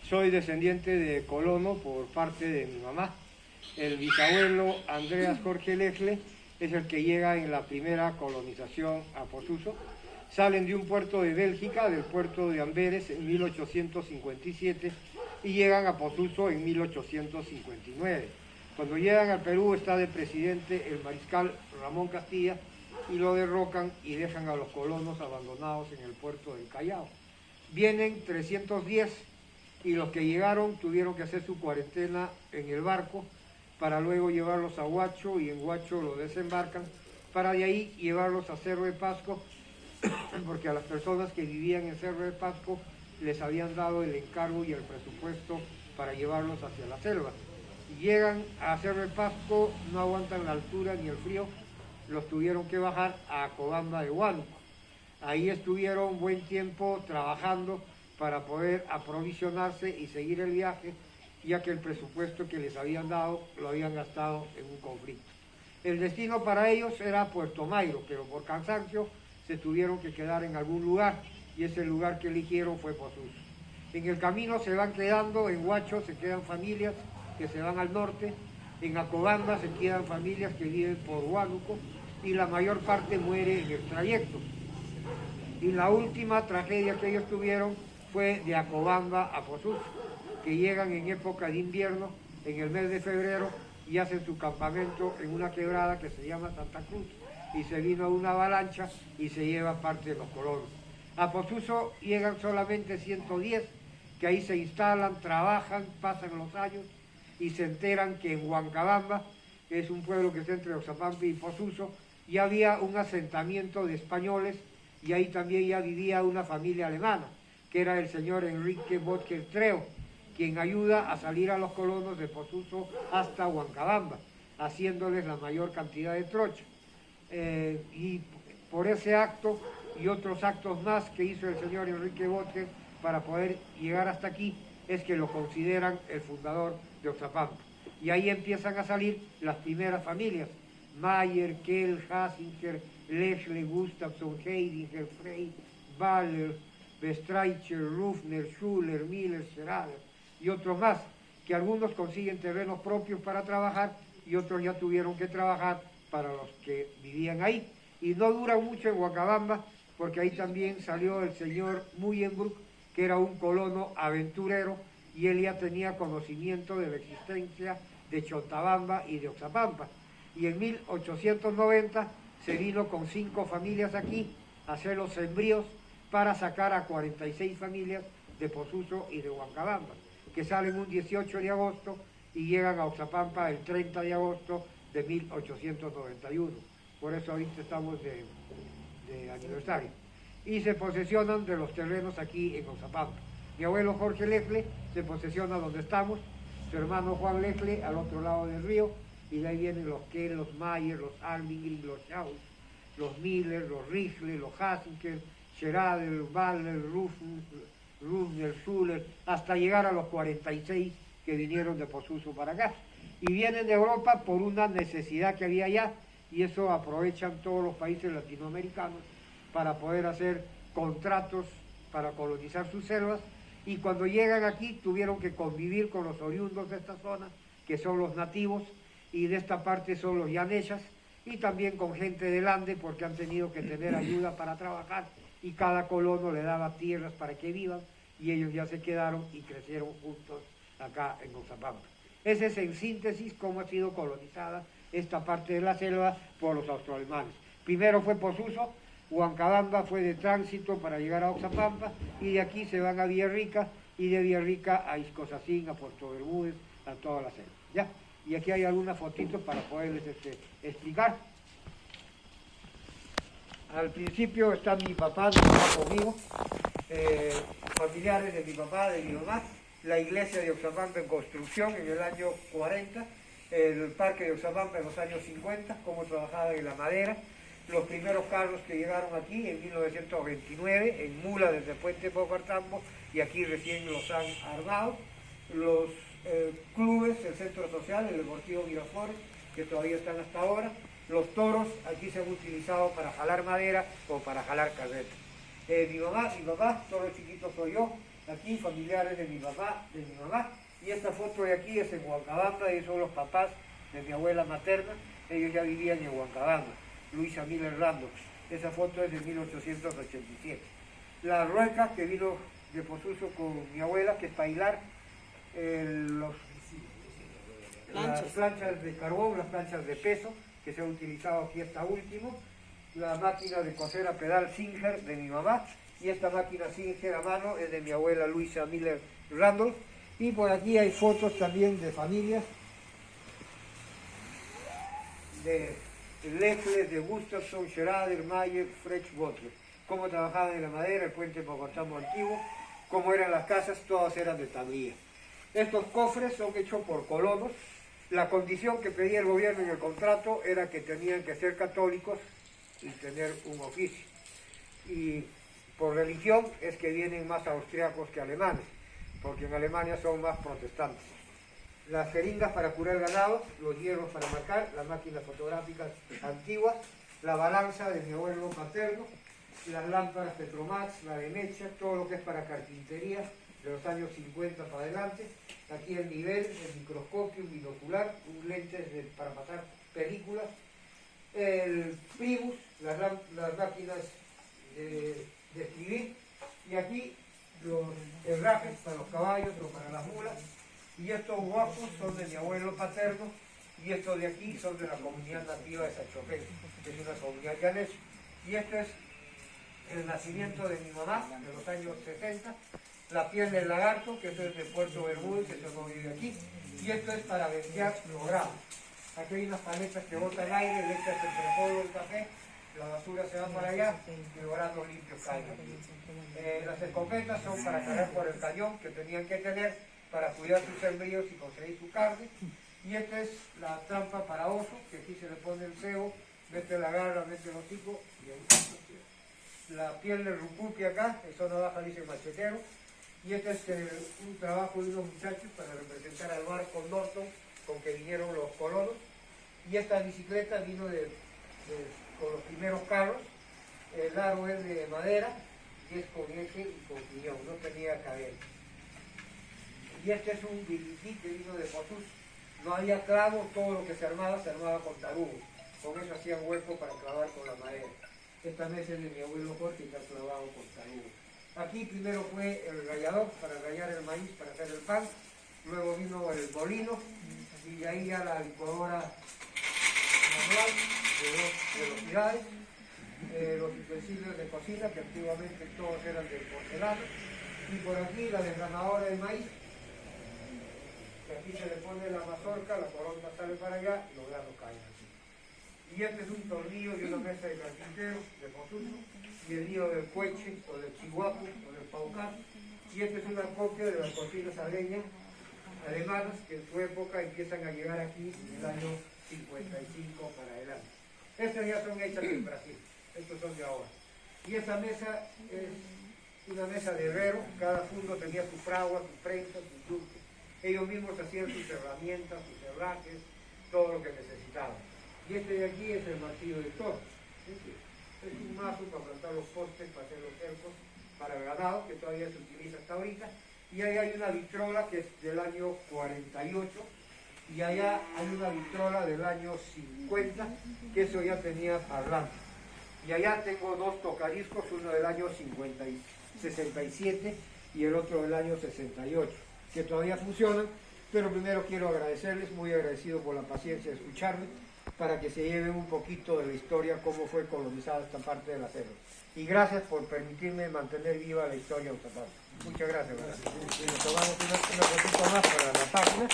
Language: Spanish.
Soy descendiente de colono por parte de mi mamá. El bisabuelo Andreas Jorge Lexle es el que llega en la primera colonización a Posuso. Salen de un puerto de Bélgica, del puerto de Amberes, en 1857 y llegan a Posuso en 1859. Cuando llegan al Perú está de presidente el mariscal Ramón Castilla y lo derrocan y dejan a los colonos abandonados en el puerto del Callao. Vienen 310 y los que llegaron tuvieron que hacer su cuarentena en el barco para luego llevarlos a Huacho y en Huacho lo desembarcan para de ahí llevarlos a Cerro de Pasco porque a las personas que vivían en Cerro de Pasco les habían dado el encargo y el presupuesto para llevarlos hacia la selva. Llegan a Cerro de Pasco, no aguantan la altura ni el frío, los tuvieron que bajar a Acobamba de Huánuco. Ahí estuvieron buen tiempo trabajando para poder aprovisionarse y seguir el viaje, ya que el presupuesto que les habían dado lo habían gastado en un conflicto. El destino para ellos era Puerto Mayro, pero por cansancio se tuvieron que quedar en algún lugar y ese lugar que eligieron fue Posuso. En el camino se van quedando, en Huacho se quedan familias que se van al norte, en Acobamba se quedan familias que viven por Huánuco y la mayor parte muere en el trayecto. Y la última tragedia que ellos tuvieron fue de Acobamba a Posuso, que llegan en época de invierno, en el mes de febrero, y hacen su campamento en una quebrada que se llama Santa Cruz, y se vino una avalancha y se lleva parte de los colonos. A Posuso llegan solamente 110, que ahí se instalan, trabajan, pasan los años, y se enteran que en Huancabamba, que es un pueblo que está entre Oxapampa y Posuso, ya había un asentamiento de españoles, y ahí también ya vivía una familia alemana, que era el señor Enrique Botker Treo, quien ayuda a salir a los colonos de Posuso hasta Huancabamba, haciéndoles la mayor cantidad de trocha. Y por ese acto y otros actos más que hizo el señor Enrique Botker para poder llegar hasta aquí, es que lo consideran el fundador de Oxapampa. Y ahí empiezan a salir las primeras familias: Mayer, Kell, Hasinger, Lexle, Gustafsson, Heidinger, Frey, Baller, Bestreicher, Rufner, Schuller, Miller, Scherader y otros más, que algunos consiguen terrenos propios para trabajar y otros ya tuvieron que trabajar para los que vivían ahí. Y no duran mucho en Huancabamba, porque ahí también salió el señor Muyenbroek, que era un colono aventurero, y él ya tenía conocimiento de la existencia de Chontabamba y de Oxapampa. Y en 1890 se vino con 5 familias aquí a hacer los sembríos para sacar a 46 familias de Posuso y de Huancabamba, que salen un 18 de agosto y llegan a Oxapampa el 30 de agosto de 1891. Por eso ahorita estamos de aniversario. Y se posesionan de los terrenos aquí en Oxapampa. Mi abuelo Jorge Lexle se posesiona donde estamos, su hermano Juan Lexle al otro lado del río, y de ahí vienen los Kell, los Mayer, los Almingren, los Schaus, los Miller, los Richle, los Hasinger, Scherader, Baller, Rufner, Schuller, hasta llegar a los 46 que vinieron de Posuso para acá. Y vienen de Europa por una necesidad que había allá, y eso aprovechan todos los países latinoamericanos para poder hacer contratos para colonizar sus selvas, y cuando llegan aquí tuvieron que convivir con los oriundos de esta zona, que son los nativos, y de esta parte son los yanechas, y también con gente del Ande, porque han tenido que tener ayuda para trabajar, y cada colono le daba tierras para que vivan, y ellos ya se quedaron y crecieron juntos acá en Oxapampa. Ese es en síntesis cómo ha sido colonizada esta parte de la selva por los austroalemanes. Primero fue Posuso, Huancabamba fue de tránsito para llegar a Oxapampa, y de aquí se van a Villarrica, y de Villarrica a Iscosacín, a Puerto Bermúdez, a toda la selva. ¿Ya? Y aquí hay algunas fotitos para poderles explicar. Al principio está mi papá conmigo, familiares de mi papá, de mi mamá, la iglesia de Oxapampa en construcción en el año 40, el parque de Oxapampa en los años 50, cómo trabajaba en la madera, los primeros carros que llegaron aquí en 1929, en mula desde Puente Pocartambo, y aquí recién los han armado, los clubes, el centro social, el Deportivo Miraflores, que todavía están hasta ahora, los toros aquí se han utilizado para jalar madera o para jalar carretas. Mi papá, todo chiquito soy yo, aquí familiares de mi papá, de mi mamá, y esta foto de aquí es en Huancabamba, ellos son los papás de mi abuela materna, ellos ya vivían en Huancabamba, Luisa Miller Randolph, esa foto es de 1887. La rueca que vino de Posuso con mi abuela, que es para hilar las planchas de carbón, las planchas de peso, que se han utilizado aquí hasta último, la máquina de coser a pedal Singer de mi mamá, y esta máquina Singer a mano es de mi abuela Luisa Miller Randolph, y por aquí hay fotos también de familias, de Leffler, de Gustafson, Schrader, Mayer, Frech, Butler, cómo trabajaban en la madera, el puente Bogotamo antiguo, cómo eran las casas, todas eran de tablilla. Estos cofres son hechos por colonos. La condición que pedía el gobierno en el contrato era que tenían que ser católicos y tener un oficio. Y por religión es que vienen más austriacos que alemanes, porque en Alemania son más protestantes. Las jeringas para curar ganado, los hierros para marcar, las máquinas fotográficas antiguas, la balanza de mi abuelo paterno, las lámparas Petromax, la de mecha, todo lo que es para carpintería de los años 50 para adelante. Aquí el nivel, el microscopio, un binocular, un lente para pasar películas, el Primus, las máquinas de escribir, y aquí los herrajes para los caballos o para las mulas, y estos guapos son de mi abuelo paterno, y estos de aquí son de la comunidad nativa de Sachopén, que es una comunidad llanesa, y este es el nacimiento de mi mamá, de los años 60, la piel del lagarto, que eso es de Puerto Bermúdez, que eso no vive aquí, y esto es para ventear los granos. Aquí hay unas paletas que botan aire, le echas el polvo del café, la basura se va para allá y los granos limpios caen aquí. Las escopetas son para cargar por el cañón que tenían que tener para cuidar sus sembríos y conseguir su carne. Y esta es la trampa para oso, que aquí se le pone el cebo, mete la garra, mete el hocico y ahí. La piel del rucupi acá, en zona baja dice machetero. Y este es un trabajo de unos muchachos para representar al barco Norton con que vinieron los colonos. Y esta bicicleta vino con los primeros carros. El aro es de madera y es con eje y con piñón, no tenía cadena. Y este es un biliquí que vino de Posuso. No había clavos, todo lo que se armaba con tarugos. Con eso hacían hueco para clavar con la madera. Esta mesa es de mi abuelo Jorge que ha clavado con tarugos. Aquí primero fue el rallador para rallar el maíz para hacer el pan. Luego vino el molino y de ahí ya la licuadora manual de velocidades. Los utensilios de cocina que antiguamente todos eran de porcelana. Y por aquí la desgranadora de maíz. Aquí se le pone la mazorca, la coronda sale para allá y los granos caen aquí. Y este es un tornillo de una mesa de carpintero de Posuso, y el lío del Cueche, o del Chihuahua, o del Paucar. Y esta es una copia de las cocinas a leña alemanas que en su época empiezan a llegar aquí en el año 55 para adelante. Estas ya son hechas en Brasil, estos son de ahora. Y esta mesa es una mesa de herrero, cada fundo tenía su fragua, su prensa, su yunque. Ellos mismos hacían sus herramientas, sus herrajes, todo lo que necesitaban. Y este de aquí es el martillo de toro. Es un mazo para plantar los postes, para hacer los cercos, para el ganado, que todavía se utiliza hasta ahorita. Y ahí hay una vitrola que es del año 48, y allá hay una vitrola del año 50, que eso ya tenía parlante. Y allá tengo dos tocadiscos, uno del año 67 y el otro del año 68. Que todavía funcionan, pero primero quiero agradecerles, muy agradecido por la paciencia de escucharme, para que se lleven un poquito de la historia, cómo fue colonizada esta parte de la selva. Y gracias por permitirme mantener viva la historia de Otapato. Muchas gracias. Tomamos una fotito más para la página.